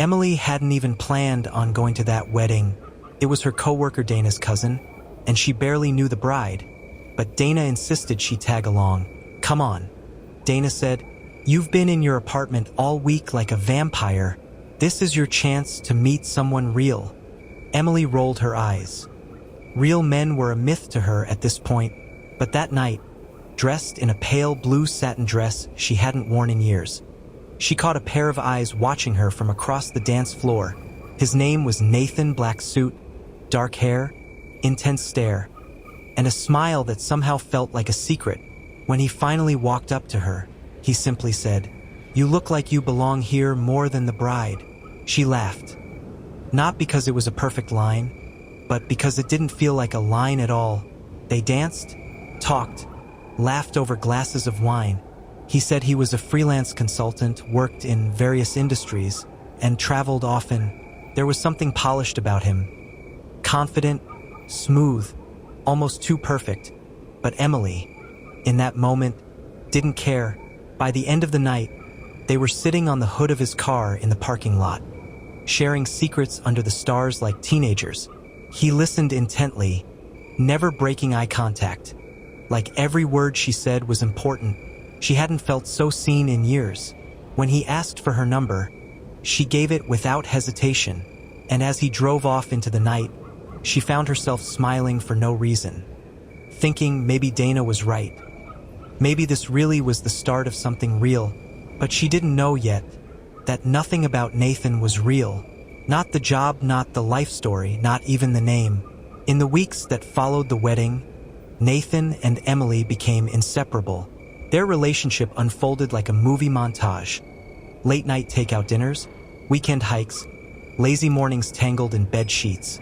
Emily hadn't even planned on going to that wedding. It was her coworker Dana's cousin, and she barely knew the bride. But Dana insisted she tag along. "Come on," Dana said. "You've been in your apartment all week like a vampire. This is your chance to meet someone real." Emily rolled her eyes. Real men were a myth to her at this point, but that night, dressed in a pale blue satin dress she hadn't worn in years, she caught a pair of eyes watching her from across the dance floor. His name was Nathan, black suit, dark hair, intense stare, and a smile that somehow felt like a secret. When he finally walked up to her, he simply said, "You look like you belong here more than the bride." She laughed. Not because it was a perfect line, but because it didn't feel like a line at all. They danced, talked, laughed over glasses of wine. He said he was a freelance consultant, worked in various industries, and traveled often. There was something polished about him. Confident, smooth, almost too perfect. But Emily, in that moment, didn't care. By the end of the night, they were sitting on the hood of his car in the parking lot, sharing secrets under the stars like teenagers. He listened intently, never breaking eye contact. Like every word she said was important. She hadn't felt so seen in years. When he asked for her number, she gave it without hesitation. And as he drove off into the night, she found herself smiling for no reason, thinking maybe Dana was right. Maybe this really was the start of something real. But she didn't know yet that nothing about Nathan was real. Not the job, not the life story, not even the name. In the weeks that followed the wedding, Nathan and Emily became inseparable. Their relationship unfolded like a movie montage. Late-night takeout dinners, weekend hikes, lazy mornings tangled in bed sheets.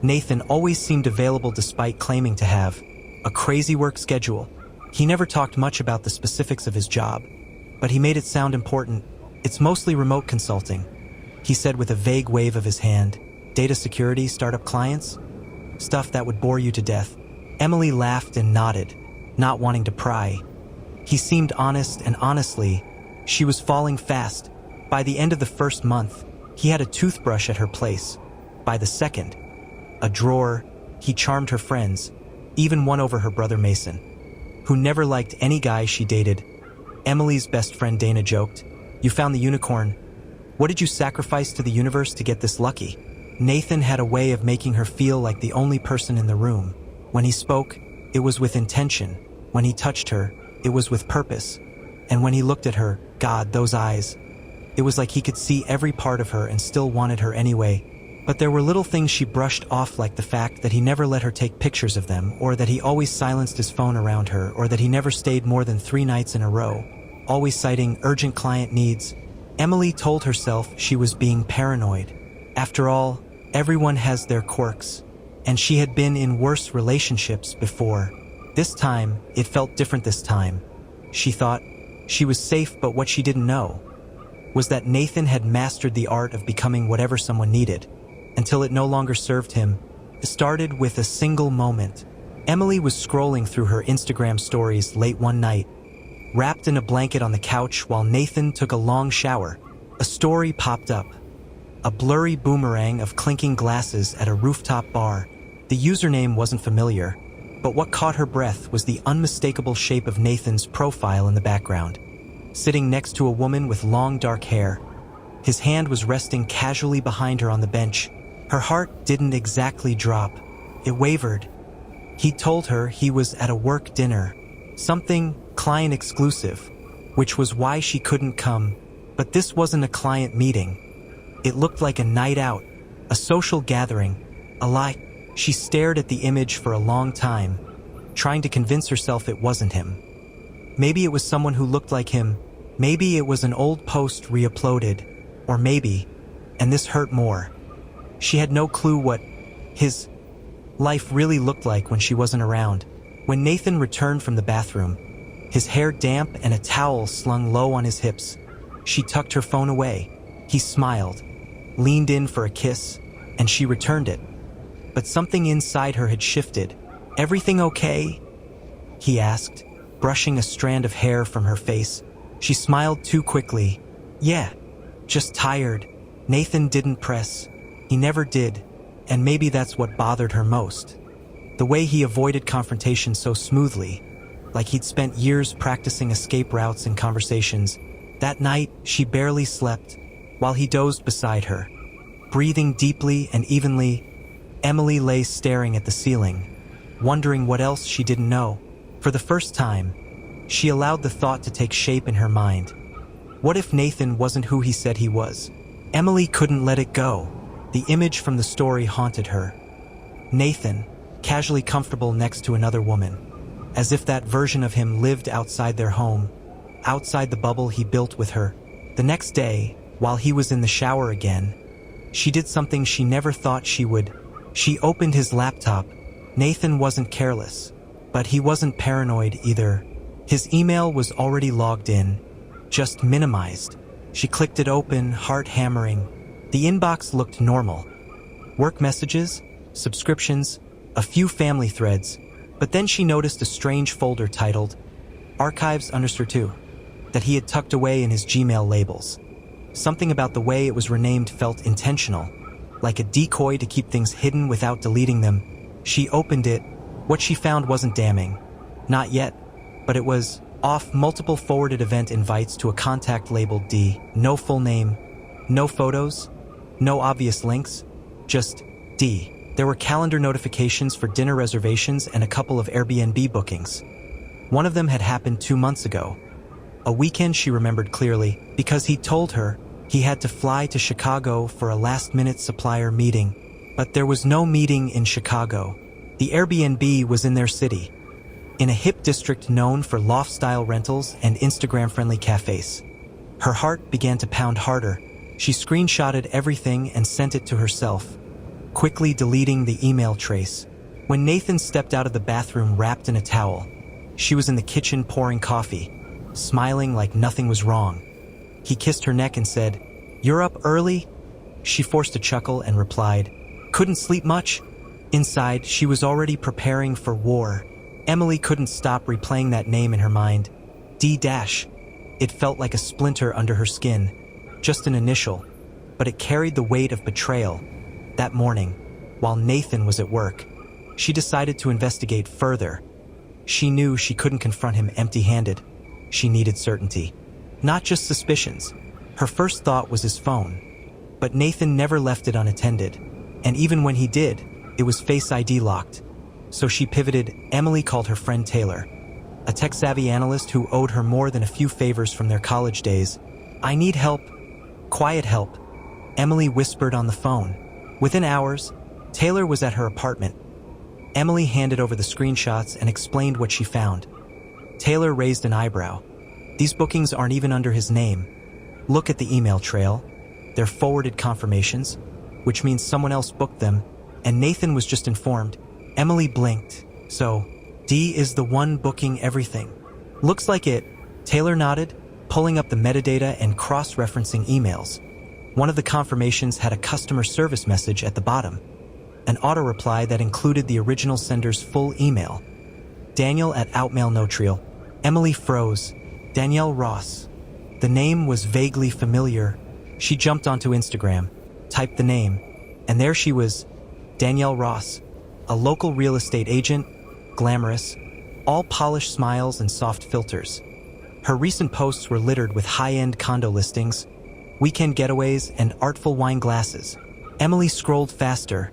Nathan always seemed available despite claiming to have a crazy work schedule. He never talked much about the specifics of his job, but he made it sound important. "It's mostly remote consulting," he said with a vague wave of his hand. "Data security, startup clients? Stuff that would bore you to death." Emily laughed and nodded, not wanting to pry. He seemed honest, and honestly, she was falling fast. By the end of the first month, he had a toothbrush at her place. By the second, a drawer. He charmed her friends, even won over her brother Mason, who never liked any guy she dated. Emily's best friend Dana joked, "You found the unicorn. What did you sacrifice to the universe to get this lucky?" Nathan had a way of making her feel like the only person in the room. When he spoke, it was with intention. When he touched her, it was with purpose. And when he looked at her, God, those eyes. It was like he could see every part of her and still wanted her anyway. But there were little things she brushed off, like the fact that he never let her take pictures of them, or that he always silenced his phone around her, or that he never stayed more than 3 nights in a row, always citing urgent client needs. Emily told herself she was being paranoid. After all, everyone has their quirks, and she had been in worse relationships before. This time, it felt different this time. She thought she was safe, but what she didn't know was that Nathan had mastered the art of becoming whatever someone needed, until it no longer served him. It started with a single moment. Emily was scrolling through her Instagram stories late one night, wrapped in a blanket on the couch while Nathan took a long shower. A story popped up. A blurry boomerang of clinking glasses at a rooftop bar. The username wasn't familiar, but what caught her breath was the unmistakable shape of Nathan's profile in the background, sitting next to a woman with long dark hair. His hand was resting casually behind her on the bench. Her heart didn't exactly drop. It wavered. He told her he was at a work dinner, something client exclusive, which was why she couldn't come. But this wasn't a client meeting. It looked like a night out, a social gathering, a lie. She stared at the image for a long time, trying to convince herself it wasn't him. Maybe it was someone who looked like him. Maybe it was an old post re-uploaded. Or maybe, and this hurt more, she had no clue what his life really looked like when she wasn't around. When Nathan returned from the bathroom, his hair damp and a towel slung low on his hips, she tucked her phone away. He smiled, leaned in for a kiss, and she returned it. But something inside her had shifted. "Everything okay?" he asked, brushing a strand of hair from her face. She smiled too quickly. "Yeah, just tired." Nathan didn't press. He never did, and maybe that's what bothered her most. The way he avoided confrontation so smoothly, like he'd spent years practicing escape routes and conversations. That night, she barely slept, while he dozed beside her. Breathing deeply and evenly, Emily lay staring at the ceiling, wondering what else she didn't know. For the first time, she allowed the thought to take shape in her mind. What if Nathan wasn't who he said he was? Emily couldn't let it go. The image from the story haunted her. Nathan, casually comfortable next to another woman, as if that version of him lived outside their home, outside the bubble he built with her. The next day, while he was in the shower again, she did something she never thought she would. She opened his laptop. Nathan wasn't careless, but he wasn't paranoid either. His email was already logged in, just minimized. She clicked it open, heart hammering. The inbox looked normal. Work messages, subscriptions, a few family threads, but then she noticed a strange folder titled Archives_2 that he had tucked away in his Gmail labels. Something about the way it was renamed felt intentional, like a decoy to keep things hidden without deleting them. She opened it. What she found wasn't damning. Not yet, but it was off multiple forwarded event invites to a contact labeled D. No full name, no photos, no obvious links, just D. There were calendar notifications for dinner reservations and a couple of Airbnb bookings. One of them had happened 2 months ago. A weekend she remembered clearly, because he told her he had to fly to Chicago for a last-minute supplier meeting. But there was no meeting in Chicago. The Airbnb was in their city, in a hip district known for loft-style rentals and Instagram-friendly cafes. Her heart began to pound harder. She screenshotted everything and sent it to herself, quickly deleting the email trace. When Nathan stepped out of the bathroom wrapped in a towel, she was in the kitchen pouring coffee, smiling like nothing was wrong. He kissed her neck and said, "You're up early?" She forced a chuckle and replied, "Couldn't sleep much?" Inside, she was already preparing for war. Emily couldn't stop replaying that name in her mind. D-. It felt like a splinter under her skin, just an initial, but it carried the weight of betrayal. That morning, while Nathan was at work, she decided to investigate further. She knew she couldn't confront him empty-handed. She needed certainty, not just suspicions. Her first thought was his phone, but Nathan never left it unattended, and even when he did, it was Face ID locked. So she pivoted. Emily called her friend Taylor, a tech-savvy analyst who owed her more than a few favors from their college days. "I need help. Quiet help," Emily whispered on the phone. Within hours, Taylor was at her apartment. Emily handed over the screenshots and explained what she found. Taylor raised an eyebrow. "These bookings aren't even under his name. Look at the email trail. They're forwarded confirmations, which means someone else booked them, and Nathan was just informed." Emily blinked. "So, D is the one booking everything." "Looks like it," Taylor nodded, pulling up the metadata and cross-referencing emails. One of the confirmations had a customer service message at the bottom, an auto-reply that included the original sender's full email. Daniel at Outmail Notriel. Emily froze. Danielle Ross. The name was vaguely familiar. She jumped onto Instagram, typed the name, and there she was, Danielle Ross, a local real estate agent, glamorous, all polished smiles and soft filters. Her recent posts were littered with high-end condo listings, weekend getaways, and artful wine glasses. Emily scrolled faster,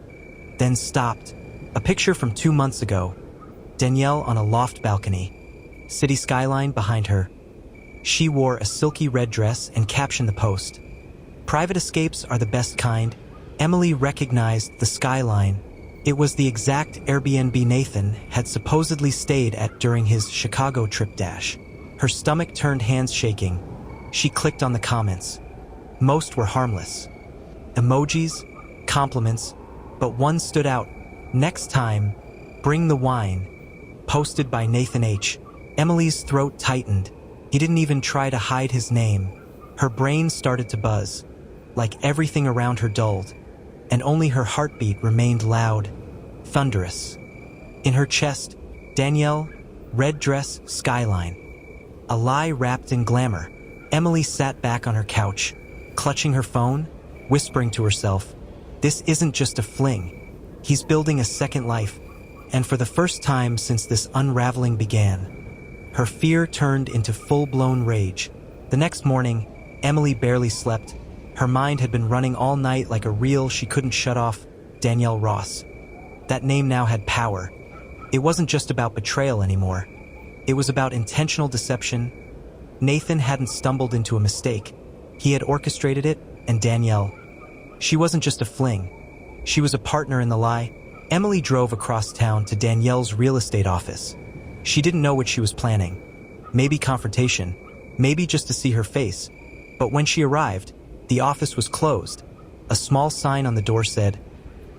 then stopped. A picture from 2 months ago. Danielle on a loft balcony. City skyline behind her. She wore a silky red dress and captioned the post, "Private escapes are the best kind." Emily recognized the skyline. It was the exact Airbnb Nathan had supposedly stayed at during his Chicago trip. Her stomach turned hands shaking. She clicked on the comments. Most were harmless. Emojis, compliments, but one stood out. "Next time, bring the wine." Posted by Nathan H. Emily's throat tightened. He didn't even try to hide his name. Her brain started to buzz, like everything around her dulled, and only her heartbeat remained loud, thunderous. In her chest, Danielle, red dress, skyline. A lie wrapped in glamour. Emily sat back on her couch, clutching her phone. whispering to herself, "This isn't just a fling. He's building a second life." And for the first time since this unraveling began, her fear turned into full-blown rage. The next morning, Emily barely slept. Her mind had been running all night like a reel she couldn't shut off. Danielle Ross. That name now had power. It wasn't just about betrayal anymore. It was about intentional deception. Nathan hadn't stumbled into a mistake. He had orchestrated it, and Danielle. She wasn't just a fling. She was a partner in the lie. Emily drove across town to Danielle's real estate office. She didn't know what she was planning. Maybe confrontation, maybe just to see her face. But when she arrived, the office was closed. A small sign on the door said,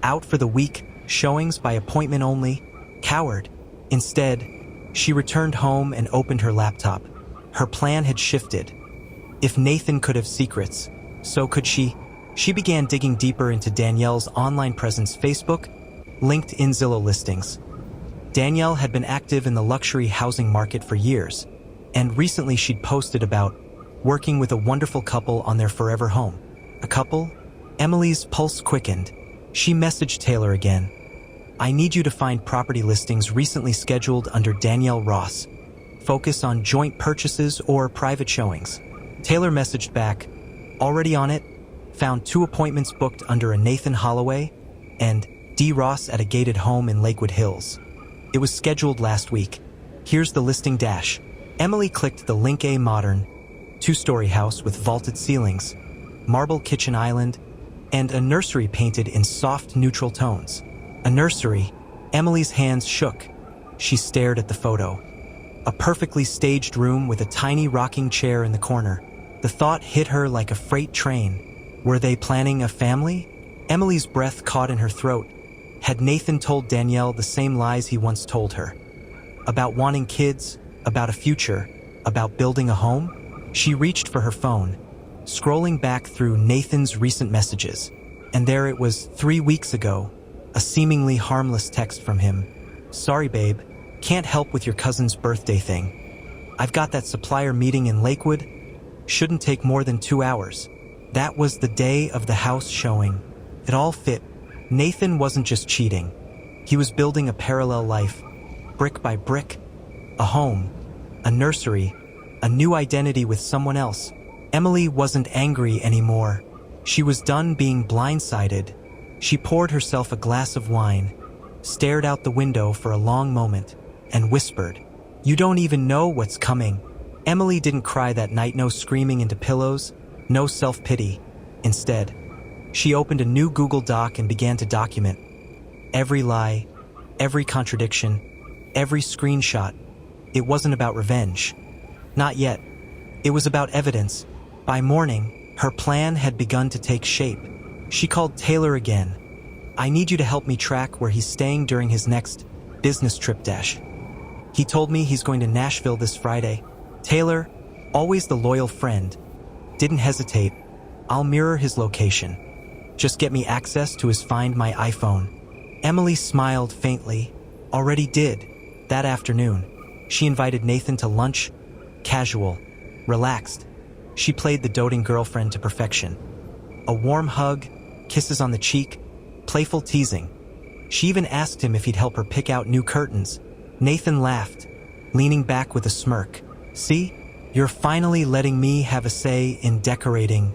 "Out for the week, showings by appointment only." Coward. Instead, she returned home and opened her laptop. Her plan had shifted. If Nathan could have secrets, so could she. She began digging deeper into Danielle's online presence: Facebook, LinkedIn, Zillow listings. Danielle had been active in the luxury housing market for years, and recently she'd posted about working with a wonderful couple on their forever home. A couple? Emily's pulse quickened. She messaged Taylor again. "I need you to find property listings recently scheduled under Danielle Ross. Focus on joint purchases or private showings." Taylor messaged back, "Already on it. Found 2 appointments booked under a Nathan Holloway and D. Ross at a gated home in Lakewood Hills. It was scheduled last week. Here's the listing dash." Emily clicked the link. A modern, 2-story house with vaulted ceilings, marble kitchen island, and a nursery painted in soft, neutral tones. A nursery. Emily's hands shook. She stared at the photo. A perfectly staged room with a tiny rocking chair in the corner. The thought hit her like a freight train. Were they planning a family? Emily's breath caught in her throat. Had Nathan told Danielle the same lies he once told her? About wanting kids, about a future, about building a home? She reached for her phone, scrolling back through Nathan's recent messages. And there it was, 3 weeks ago, a seemingly harmless text from him. "Sorry, babe, can't help with your cousin's birthday thing. I've got that supplier meeting in Lakewood. Shouldn't take more than 2 hours." That was the day of the house showing. It all fit. Nathan wasn't just cheating. He was building a parallel life, brick by brick. A home, a nursery, a new identity with someone else. Emily wasn't angry anymore. She was done being blindsided. She poured herself a glass of wine, stared out the window for a long moment, and whispered, "You don't even know what's coming." Emily didn't cry that night, no screaming into pillows, no self-pity. Instead, she opened a new Google Doc and began to document every lie, every contradiction, every screenshot. It wasn't about revenge. Not yet. It was about evidence. By morning, her plan had begun to take shape. She called Taylor again. "I need you to help me track where he's staying during his next business trip dash. He told me he's going to Nashville this Friday." Taylor, always the loyal friend, didn't hesitate. "I'll mirror his location. Just get me access to his Find My iPhone." Emily smiled faintly. Already did. That afternoon, she invited Nathan to lunch. Casual, relaxed. She played the doting girlfriend to perfection. A warm hug, kisses on the cheek, playful teasing. She even asked him if he'd help her pick out new curtains. Nathan laughed, leaning back with a smirk. "See? You're finally letting me have a say in decorating."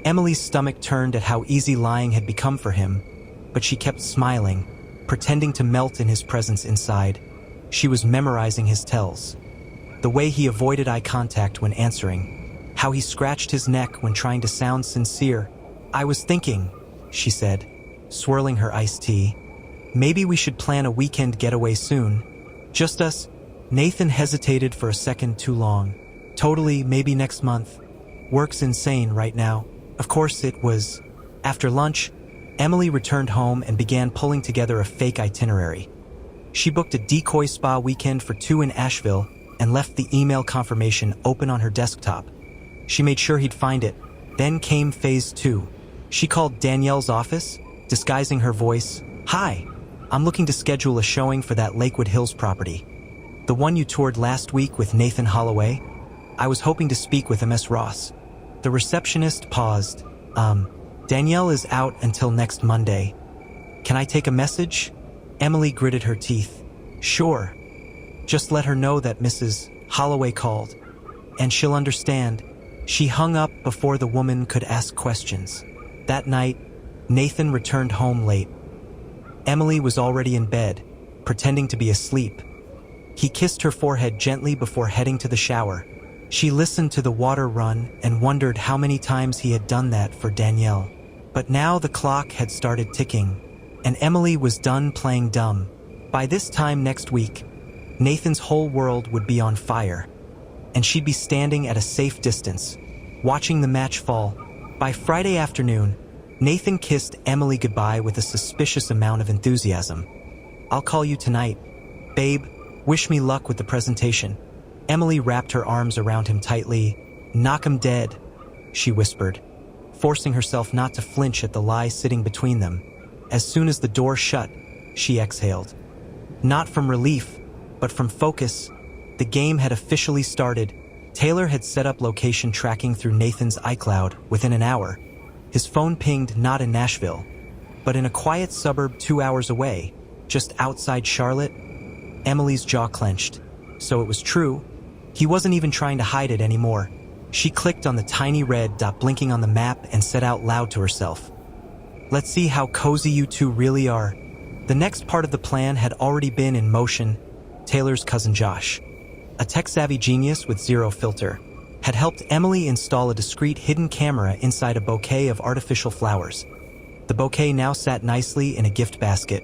Emily's stomach turned at how easy lying had become for him, but she kept smiling, pretending to melt in his presence inside. She was memorizing his tells. The way he avoided eye contact when answering, how he scratched his neck when trying to sound sincere. "I was thinking," she said, swirling her iced tea, "maybe we should plan a weekend getaway soon. Just us." Nathan hesitated for a second too long. "Totally, maybe next month. Work's insane right now." Of course it was. After lunch, Emily returned home and began pulling together a fake itinerary. She booked a decoy spa weekend for 2 in Asheville and left the email confirmation open on her desktop. She made sure he'd find it. Then came phase 2. She called Danielle's office, disguising her voice. "Hi, I'm looking to schedule a showing for that Lakewood Hills property. The one you toured last week with Nathan Holloway. I was hoping to speak with Ms. Ross." The receptionist paused. Danielle is out until next Monday. Can I take a message? Emily gritted her teeth. Sure. Just let her know that Mrs. Holloway called, and she'll understand. She hung up before the woman could ask questions. That night, Nathan returned home late. Emily was already in bed, pretending to be asleep. He kissed her forehead gently before heading to the shower. She listened to the water run and wondered how many times he had done that for Danielle. But now the clock had started ticking, and Emily was done playing dumb. By this time next week, Nathan's whole world would be on fire, and she'd be standing at a safe distance, watching the match fall. By Friday afternoon, Nathan kissed Emily goodbye with a suspicious amount of enthusiasm. I'll call you tonight. Babe, wish me luck with the presentation. Emily wrapped her arms around him tightly. Knock him dead, she whispered, forcing herself not to flinch at the lie sitting between them. As soon as the door shut, she exhaled. Not from relief, but from focus. The game had officially started. Taylor had set up location tracking through Nathan's iCloud within an hour. His phone pinged not in Nashville, but in a quiet suburb 2 hours away, just outside Charlotte. Emily's jaw clenched. So it was true. He wasn't even trying to hide it anymore. She clicked on the tiny red dot blinking on the map and said out loud to herself, "Let's see how cozy you two really are." The next part of the plan had already been in motion. Taylor's cousin Josh, a tech-savvy genius with zero filter, had helped Emily install a discreet hidden camera inside a bouquet of artificial flowers. The bouquet now sat nicely in a gift basket,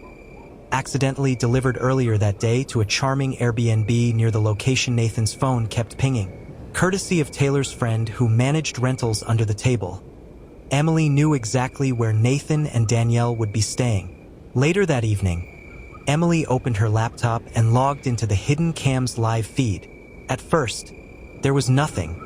accidentally delivered earlier that day to a charming Airbnb near the location Nathan's phone kept pinging, courtesy of Taylor's friend who managed rentals under the table. Emily knew exactly where Nathan and Danielle would be staying. Later that evening, Emily opened her laptop and logged into the hidden cam's live feed. At first, there was nothing.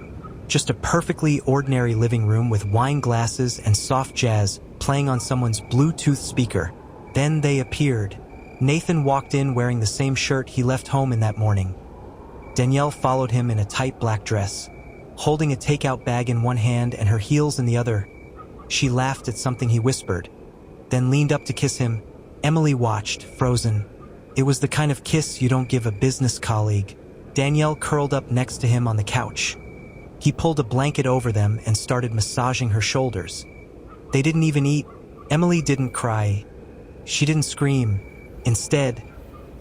Just a perfectly ordinary living room with wine glasses and soft jazz playing on someone's Bluetooth speaker. Then they appeared. Nathan walked in wearing the same shirt he left home in that morning. Danielle followed him in a tight black dress, holding a takeout bag in one hand and her heels in the other. She laughed at something he whispered, then leaned up to kiss him. Emily watched, frozen. It was the kind of kiss you don't give a business colleague. Danielle curled up next to him on the couch. He pulled a blanket over them and started massaging her shoulders. They didn't even eat. Emily didn't cry. She didn't scream. Instead,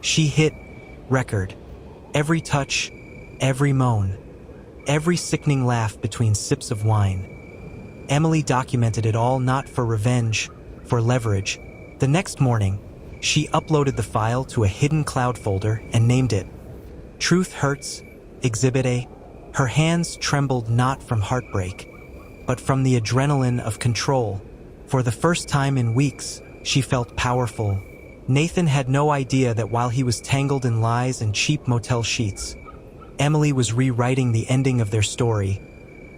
she hit record. Every touch, every moan, every sickening laugh between sips of wine. Emily documented it all, not for revenge, for leverage. The next morning, she uploaded the file to a hidden cloud folder and named it Truth Hurts, Exhibit A. Her hands trembled not from heartbreak, but from the adrenaline of control. For the first time in weeks, she felt powerful. Nathan had no idea that while he was tangled in lies and cheap motel sheets, Emily was rewriting the ending of their story.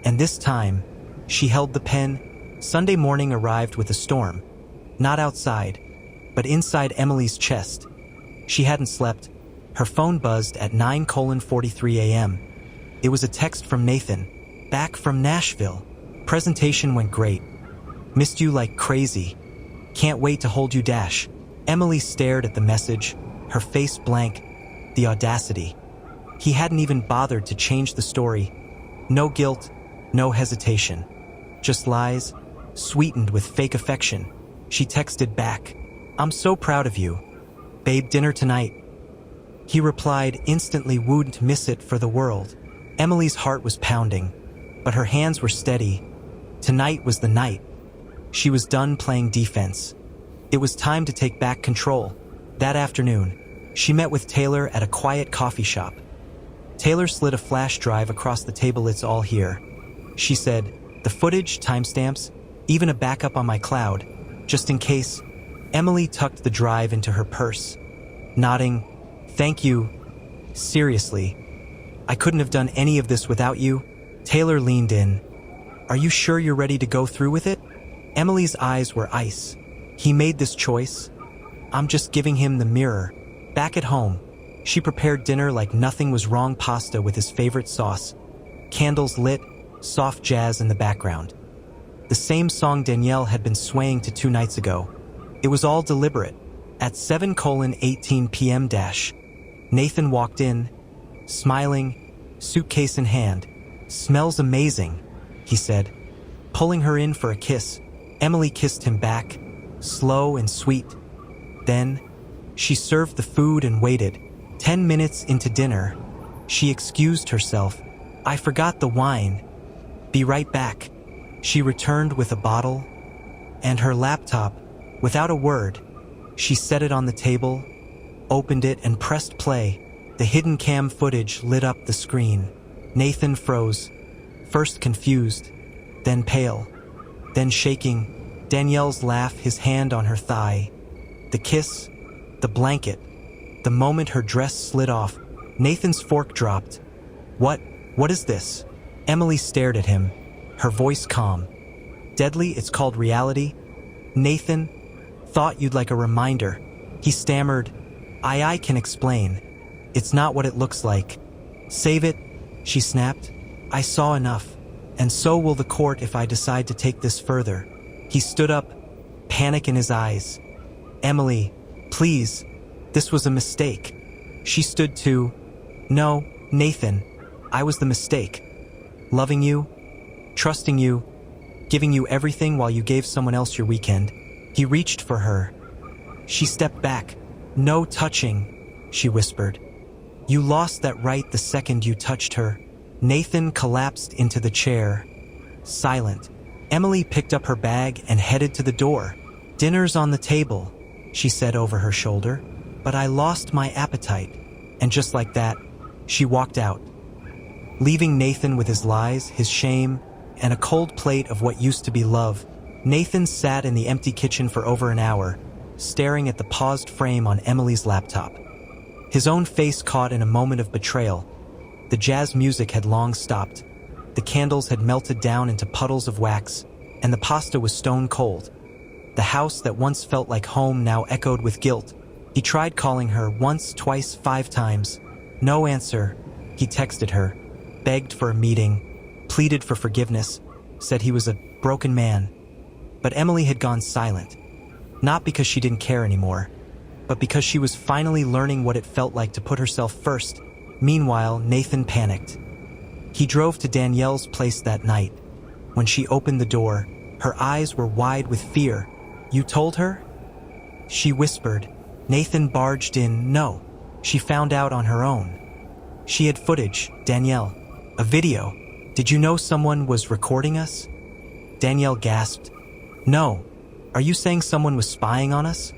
And this time, she held the pen. Sunday morning arrived with a storm. Not outside, but inside Emily's chest. She hadn't slept. Her phone buzzed at 9:43 a.m. It was a text from Nathan. Back from Nashville. Presentation went great. Missed you like crazy. Can't wait to hold you dash. Emily stared at the message, her face blank. The audacity. He hadn't even bothered to change the story. No guilt, no hesitation. Just lies, sweetened with fake affection. She texted back, "I'm so proud of you. Babe, dinner tonight." He replied, instantly wouldn't miss it for the world. Emily's heart was pounding, but her hands were steady. Tonight was the night. She was done playing defense. It was time to take back control. That afternoon, she met with Taylor at a quiet coffee shop. Taylor slid a flash drive across the table. "It's all here," she said. "The footage, timestamps, even a backup on my cloud, just in case." Emily tucked the drive into her purse, nodding. "Thank you. Seriously, I couldn't have done any of this without you." Taylor leaned in. "Are you sure you're ready to go through with it?" Emily's eyes were ice. "He made this choice. I'm just giving him the mirror." Back at home, she prepared dinner like nothing was wrong. Pasta with his favorite sauce, candles lit, soft jazz in the background. The same song Danielle had been swaying to 2 nights ago. It was all deliberate. At 7:18 p.m. Nathan walked in, smiling, suitcase in hand. "Smells amazing," he said. Pulling her in for a kiss, Emily kissed him back, slow and sweet. Then, she served the food and waited. 10 minutes into dinner, she excused herself. "I forgot the wine. Be right back." She returned with a bottle and her laptop. Without a word, she set it on the table, opened it and pressed play. The hidden cam footage lit up the screen. Nathan froze, first confused, then pale, then shaking. Danielle's laugh, his hand on her thigh. The kiss, the blanket. The moment her dress slid off, Nathan's fork dropped. What is this?" Emily stared at him, her voice calm. "Deadly, it's called reality." "Nathan, thought you'd like a reminder." He stammered, I can explain. It's not what it looks like." "Save it," she snapped. "I saw enough, and so will the court if I decide to take this further." He stood up, panic in his eyes. "Emily, please, this was a mistake." She stood too. "No, Nathan, I was the mistake. Loving you, trusting you, giving you everything while you gave someone else your weekend." He reached for her. She stepped back. "No touching," she whispered. "You lost that right the second you touched her." Nathan collapsed into the chair, silent. Emily picked up her bag and headed to the door. "Dinner's on the table," she said over her shoulder, "but I lost my appetite." And just like that, she walked out, leaving Nathan with his lies, his shame, and a cold plate of what used to be love. Nathan sat in the empty kitchen for over an hour, staring at the paused frame on Emily's laptop. His own face caught in a moment of betrayal. The jazz music had long stopped. The candles had melted down into puddles of wax, and the pasta was stone cold. The house that once felt like home now echoed with guilt. He tried calling her once, twice, 5 times. No answer. He texted her, begged for a meeting, pleaded for forgiveness, said he was a broken man. But Emily had gone silent, not because she didn't care anymore, but because she was finally learning what it felt like to put herself first. Meanwhile, Nathan panicked. He drove to Danielle's place that night. When she opened the door, her eyes were wide with fear. "You told her?" she whispered. Nathan barged in. "No, she found out on her own. She had footage, Danielle. A video. Did you know someone was recording us?" Danielle gasped. "No. Are you saying someone was spying on us?"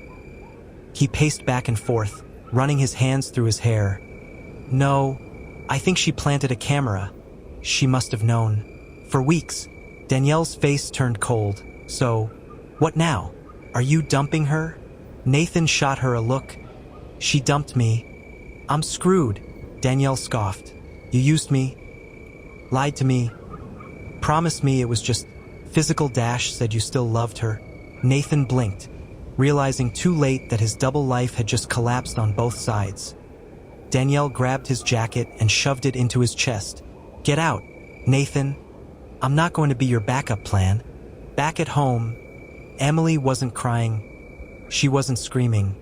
He paced back and forth, running his hands through his hair. "No, I think she planted a camera. She must have known." For weeks, Danielle's face turned cold. "So, what now? Are you dumping her?" Nathan shot her a look. "She dumped me. I'm screwed," Danielle scoffed. "You used me, lied to me, promised me it was just physical said you still loved her." Nathan blinked, realizing too late that his double life had just collapsed on both sides. Danielle grabbed his jacket and shoved it into his chest. "Get out, Nathan. I'm not going to be your backup plan." Back at home, Emily wasn't crying. She wasn't screaming.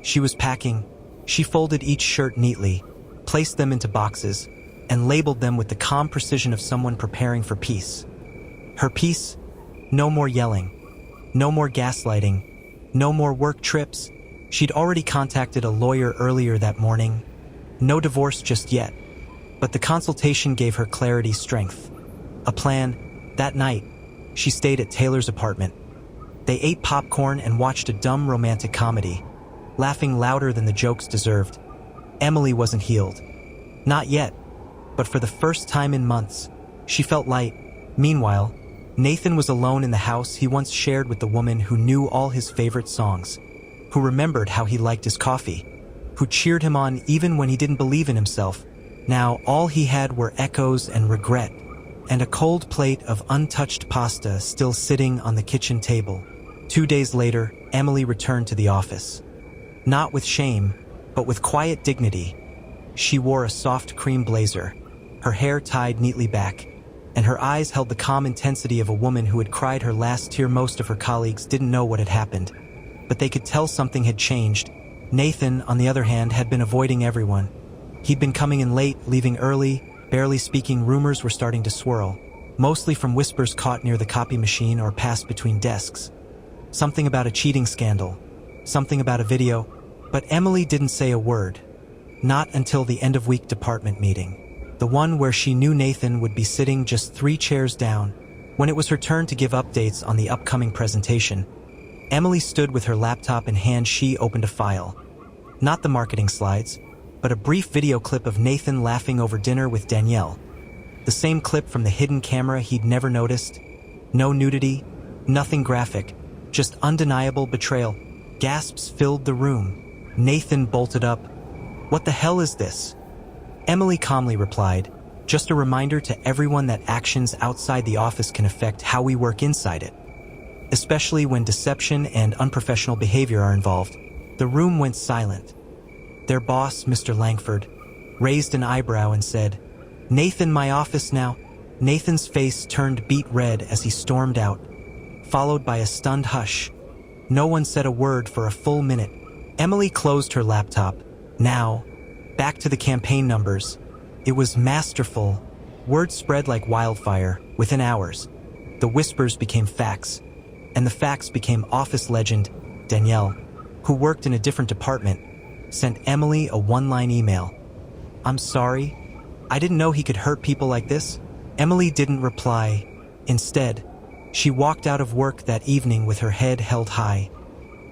She was packing. She folded each shirt neatly, placed them into boxes, and labeled them with the calm precision of someone preparing for peace. Her peace? No more yelling. No more gaslighting. No more work trips. She'd already contacted a lawyer earlier that morning. No divorce just yet. But the consultation gave her clarity, strength. A plan. That night, she stayed at Taylor's apartment. They ate popcorn and watched a dumb romantic comedy, laughing louder than the jokes deserved. Emily wasn't healed. Not yet. But for the first time in months, she felt light. Meanwhile, Nathan was alone in the house he once shared with the woman who knew all his favorite songs, who remembered how he liked his coffee, who cheered him on even when he didn't believe in himself. Now all he had were echoes and regret, and a cold plate of untouched pasta still sitting on the kitchen table. 2 days later, Emily returned to the office. Not with shame, but with quiet dignity. She wore a soft cream blazer, her hair tied neatly back, and her eyes held the calm intensity of a woman who had cried her last tear. Most of her colleagues didn't know what had happened, but they could tell something had changed. Nathan, on the other hand, had been avoiding everyone. He'd been coming in late, leaving early, barely speaking. Rumors were starting to swirl, mostly from whispers caught near the copy machine or passed between desks. Something about a cheating scandal, something about a video, but Emily didn't say a word. Not until the end-of-week department meeting, the one where she knew Nathan would be sitting just 3 chairs down. When it was her turn to give updates on the upcoming presentation, Emily stood with her laptop in hand. She opened a file. Not the marketing slides, but a brief video clip of Nathan laughing over dinner with Danielle. The same clip from the hidden camera he'd never noticed. No nudity, nothing graphic, just undeniable betrayal. Gasps filled the room. Nathan bolted up. "What the hell is this?" Emily calmly replied, "Just a reminder to everyone that actions outside the office can affect how we work inside it, especially when deception and unprofessional behavior are involved." The room went silent. Their boss, Mr. Langford, raised an eyebrow and said, "Nathan, my office now." Nathan's face turned beet red as he stormed out, followed by a stunned hush. No one said a word for a full minute. Emily closed her laptop. Now, back to the campaign numbers. It was masterful. Word spread like wildfire. Within hours, the whispers became facts, and the facts became office legend. Danielle, who worked in a different department, sent Emily a one-line email. "I'm sorry. I didn't know he could hurt people like this." Emily didn't reply. Instead, she walked out of work that evening with her head held high,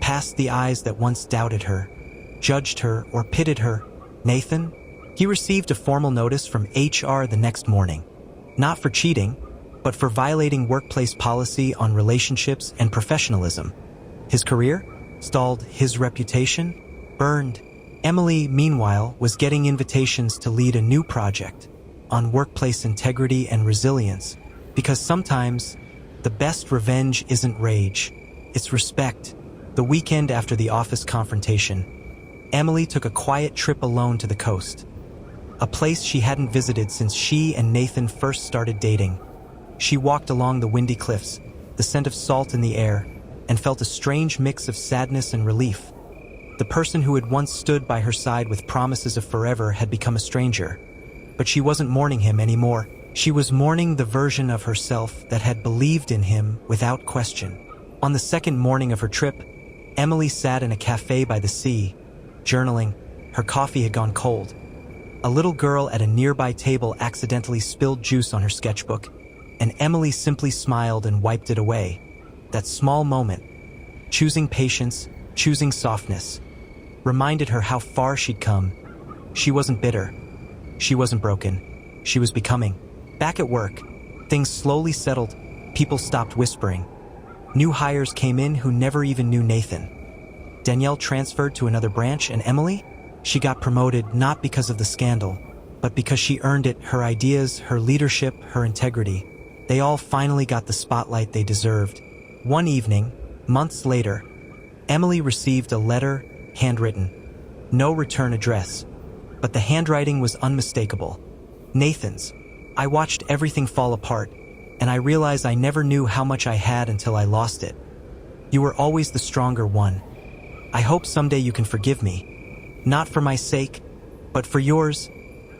past the eyes that once doubted her, judged her, or pitted her. Nathan? He received a formal notice from HR the next morning. Not for cheating, but for violating workplace policy on relationships and professionalism. His career? Stalled. His reputation? Burned. Emily, meanwhile, was getting invitations to lead a new project on workplace integrity and resilience, because sometimes the best revenge isn't rage, it's respect. The weekend after the office confrontation, Emily took a quiet trip alone to the coast, a place she hadn't visited since she and Nathan first started dating. She walked along the windy cliffs, the scent of salt in the air, and felt a strange mix of sadness and relief. The person who had once stood by her side with promises of forever had become a stranger, but she wasn't mourning him anymore. She was mourning the version of herself that had believed in him without question. On the second morning of her trip, Emily sat in a cafe by the sea, journaling. Her coffee had gone cold. A little girl at a nearby table accidentally spilled juice on her sketchbook, and Emily simply smiled and wiped it away. That small moment, choosing patience, choosing softness, reminded her how far she'd come. She wasn't bitter. She wasn't broken. She was becoming. Back at work, things slowly settled. People stopped whispering. New hires came in who never even knew Nathan. Danielle transferred to another branch, and Emily? She got promoted not because of the scandal, but because she earned it. Her ideas, her leadership, her integrity. They all finally got the spotlight they deserved. One evening, months later, Emily received a letter, handwritten. No return address, but the handwriting was unmistakable. Nathan's. "I watched everything fall apart, and I realized I never knew how much I had until I lost it. You were always the stronger one. I hope someday you can forgive me. Not for my sake, but for yours."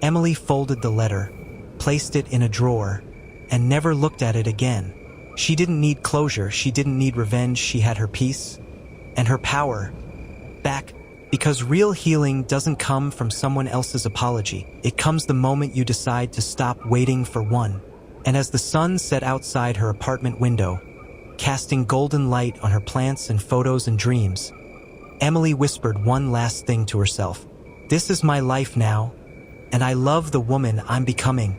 Emily folded the letter, placed it in a drawer, and never looked at it again. She didn't need closure, she didn't need revenge, she had her peace and her power back. Because real healing doesn't come from someone else's apology. It comes the moment you decide to stop waiting for one. And as the sun set outside her apartment window, casting golden light on her plants and photos and dreams, Emily whispered one last thing to herself. "This is my life now, and I love the woman I'm becoming."